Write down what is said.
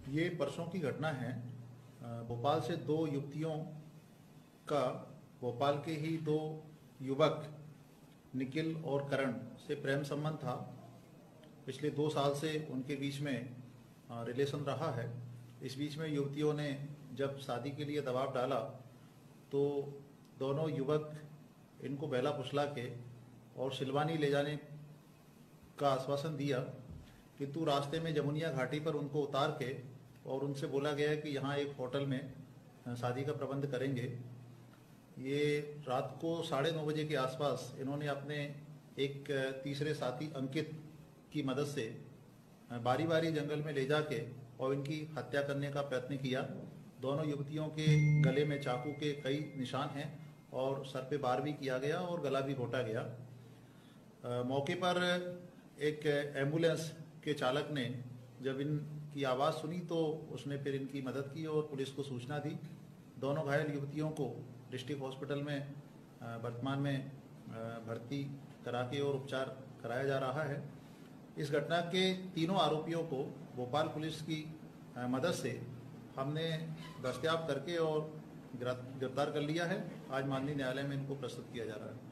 ये परसों की घटना है। भोपाल से दो युवतियों का, भोपाल के ही दो युवक निखिल और करण से प्रेम संबंध था। पिछले 2 साल से उनके बीच में रिलेशन रहा है। इस बीच में युवतियों ने जब शादी के लिए दबाव डाला तो दोनों युवक इनको बहला फुसला के और सिलवानी ले जाने का आश्वासन दिया, किंतु रास्ते में जमुनिया घाटी पर उनको उतार के और उनसे बोला गया कि यहाँ एक होटल में शादी का प्रबंध करेंगे। ये रात को 9:30 बजे के आसपास इन्होंने अपने एक तीसरे साथी अंकित की मदद से बारी बारी जंगल में ले जाके और इनकी हत्या करने का प्रयत्न किया। दोनों युवतियों के गले में चाकू के कई निशान हैं और सर पे वार भी किया गया और गला भी घोटा गया। मौके पर एक एम्बुलेंस के चालक ने जब इनकी आवाज़ सुनी तो उसने फिर इनकी मदद की और पुलिस को सूचना दी। दोनों घायल युवतियों को डिस्ट्रिक्ट हॉस्पिटल में वर्तमान में भर्ती करा के और उपचार कराया जा रहा है। इस घटना के तीनों आरोपियों को भोपाल पुलिस की मदद से हमने दस्तयाब करके और गिरफ्तार कर लिया है। आज माननीय न्यायालय में इनको प्रस्तुत किया जा रहा है।